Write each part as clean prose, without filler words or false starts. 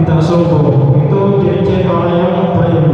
tidak sombong. Itu ciri-ciri orang yang berilmu.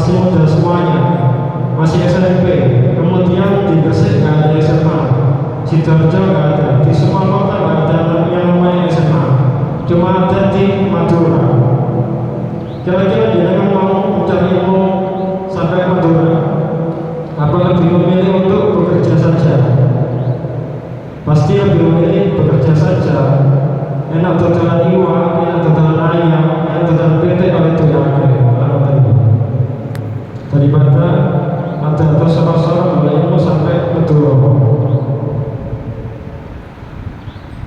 masih muda semuanya, masih SMP. Kemudian di Gresik nggak ada SMA, Sidoarjo nggak ada, di semua kota nggak ada yang namanya SMA, cuma ada di Madura. Kira-kira jenengan mau mencari ilmu sampai Madura, apa lebih memilih untuk bekerja saja? Pasti lebih memilih bekerja saja. Enak dodolan iwak, enak dodolan ayam, enak dodolan pitik oleh doyangan daripada ada tersorot-sorot oleh ilmu sampai Madura.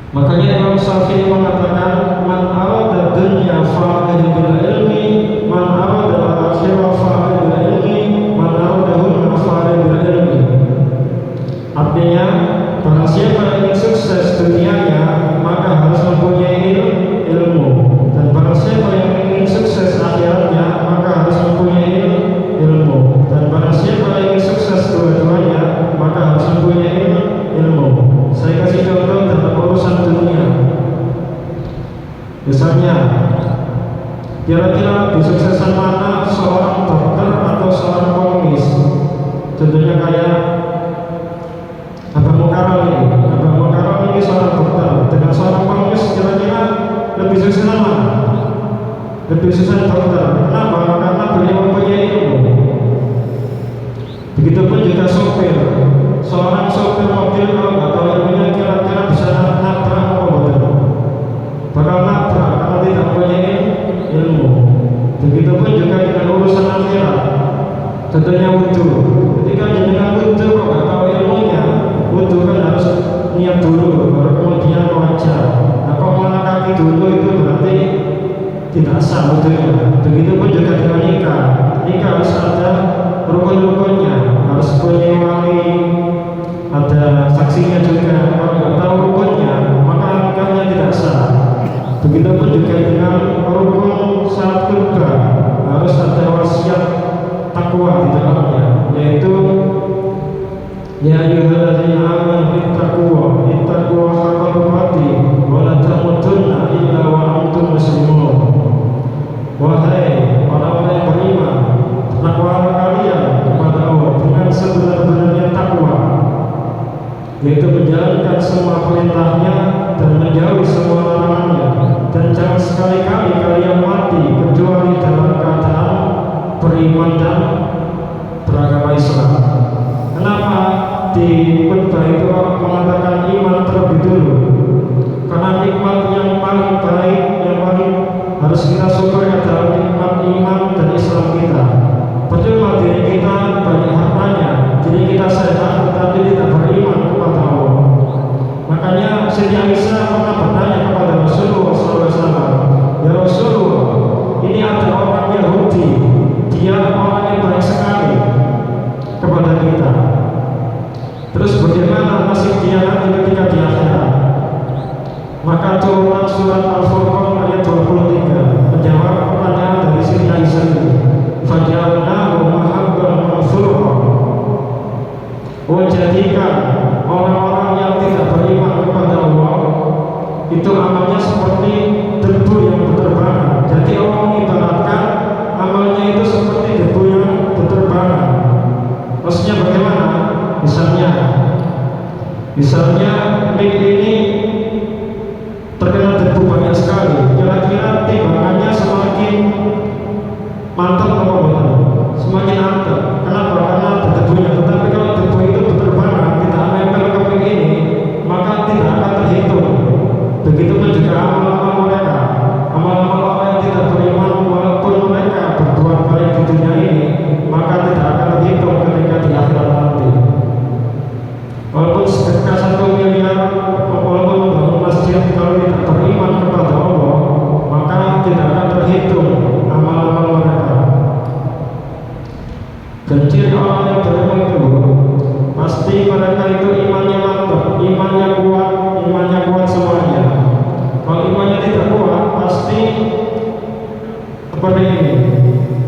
Makanya Imam Syafi'i mengatakan, man arada dunya fa'alih bil ilmi, man arada al-akhirah fa'alih bil ilmi, man arada hunna fa'alih bil ilmi. Artinya, barang siapa yang ingin sukses dunianya, maka harus mempunyai ilmu. Dan barang siapa yang ingin sukses akhiratnya, maka harus mempunyai ilmu. Dan barang siapa yang ingin sukses dua-duanya, maka harus mempunyai ilmu. Saya kasih contoh dalam urusan dunia. Misalnya, kira-kira lebih suksesan mana, seorang dokter atau seorang pengemis? Contohnya kayak Abang Mukarram ini. Abang Mukarram ini seorang dokter dengan seorang pengemis, kira-kira lebih sukses mana? Lebih sukses dokter. Kenapa? Karena beliau mempunyai ilmu. Begitupun juga sopir. Seorang sopir mobil kalau nggak tahu ilmunya, kira-kira bisa nabrak apa betul? Bakal nabrak karena tidak punya ilmu. Begitupun juga dengan urusan akhirat. Contohnya wudhu. Ketika dengan wudhu kalau nggak tahu ilmunya, wudhu kan harus niat dulu, baru kemudian wajah. Nah, kalau malah kaki dulu itu berarti tidak sah wudhunya. Begitupun juga dengan nikah. Nikah harus ada rukun-rukunnya, harus punya wali, ada saksinya juga. Kalau nggak tahu rukunnya, maka nikahnya tidak sah. Begitupun juga dengan rukun syarat kurban, harus ada wasiat takwa di dalamnya, yaitu ya ayyuhalladzina amanu ittaqwa haqqa tuqatih wa la tamutunna illa wa antum muslimun. Wahai orang-orang yang beriman, takwalah kalian kepada Allah dengan sebenar-benarnya takwa, yaitu menjalankan semua perintahnya dan menjauhi semua larangannya, dan jangan sekali-kali kalian mati kecuali dalam keadaan beriman dan beragama Islam. Kenapa di khutbah itu mengatakan iman terlebih dulu? Karena nikmat yang paling baik, yang paling harus kita syukuri adalah nikmat iman dan Islam kita. Percuma diri kita banyak hartanya, jadi kita sehat tetapi tidak beriman kepada Allah. Makanya Siti Aisyah pernah bertanya kepada Rasulullah SAW, ya Rasulullah, ini ada orang Yahudi, dia orang yang baik sekali kepada kita. Terus bagaimana nasib dia nanti ketika di akhirat? Maka turunlah surat Al-Furqan ayat 23 menjawab pertanyaan dari Siti Aisyah ini. Fajalnahu mahabban mansura. Oh, jadikan orang-orang yang tidak beriman kepada Allah itu amalnya seperti debu yang berterbangan. Jadi Allah mengibaratkan amalnya itu seperti debu yang berterbangan. Maksudnya bagaimana? Misalnya mic ini terkena debu banyak sekali. Kira-kira timbangannya semakin mantap atau bukan? Semakin mantap. Kenapa? Karena ada debunya. Tetapi kalau debu itu berterbangan, tidak nempel ke mic ini, maka tidak akan terhitung. Begitupun juga amal-amal mereka, amal-amal orang yang tidak beriman, walaupun mereka berbuat baik di dunia ini, maka tidak akan terhitung ketika di akhirat nanti. Walaupun sedekah 1 miliar, walaupun membangun masjid, kalau tidak beriman kepada Allah, maka tidak akan terhitung amal-amal mereka. Dan ciri orang yang beriman itu pasti mereka itu imannya mantap, imannya kuat semuanya. Kalau imannya tidak kuat, pasti seperti ini.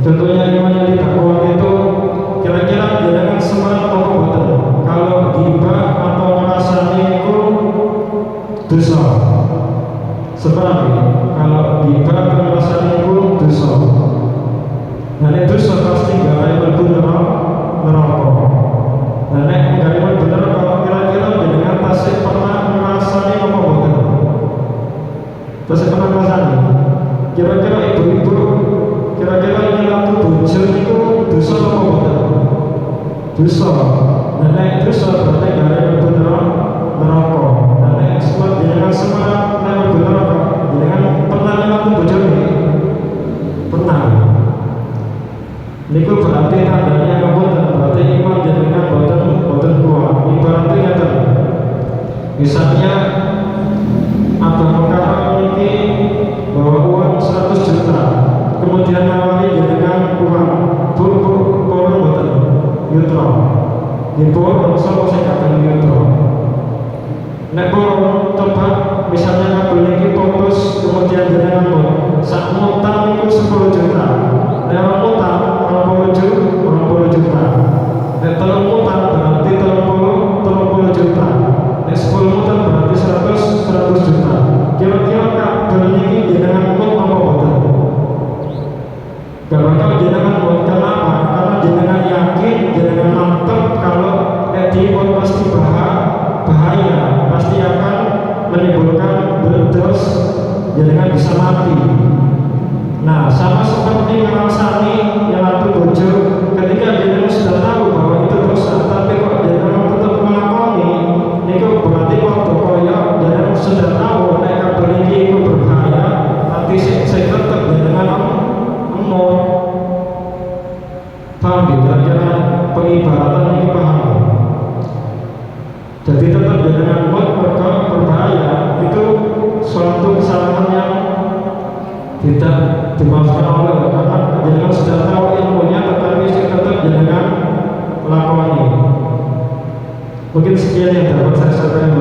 Contohnya imannya tidak kuat itu kira-kira jangan semangat pengobatan. Kalau ghibah atau merasani itu dosa. Sebenarnya kalau ghibah atau merasani itu dosa. Nah, itu dosa pasti gak neraka. Nah nek menggalipun bener kok kira-kira jenengan tasih pernah ngrasani apa boten? Tasih pernah ngrasani? Kira-kira ibu-ibu kira-kira nyelatu bojo niku dosa apa boten? Dosa. Nah nek dosa berarti galipun bener neraka. Nah nek sebab jenengan semangat nek bener kok jenengan pernah nyelatu bojo niki? Pernah. Niku berarti tandanya boten, berarti iman jenengan boten kuat. Ibaratnya ngeten. Misalnya ada perkara ini bawa uang 100 juta, kemudian nawari jenengan uang purun boten neutral. Dipurun sama saya katakan neutral. Nek purun coba misalnya kabel ini putus, kemudian jenengan sak mutang itu 10 juta. Nek mutang 20 juta. Nek telung mutang berarti 30 juta. Nek 10 mutang berarti 100 juta. Kira-kira kabel ini jenengan mut apa boten? Gak bakal jenengan mut. Kenapa? Karena jenengan yakin, jenengan mantep kalau diimut pasti bahaya, pasti akan menimbulkan berdos, jenengan bisa mati. Nah, sama seperti ngerasani nyelatu bojo, ketika jenengan sudah tahu bahwa itu dosa, tapi kok jenengan tetap melakoni, itu berarti waktu koyok jenengan sudah tahu nek kabel ini itu berbahaya, nanti saya tetap jenengan emot. Paham gitu? Kira-kira pengibaratan ini paham? Jadi tetap jenengan emot berbahaya, itu suatu kesalahan yang tidak dimaafkan Allah karena jenengan sudah tahu ilmunya, tetapi tetap jenengan lakoni. Mungkin sekian yang dapat saya sampaikan.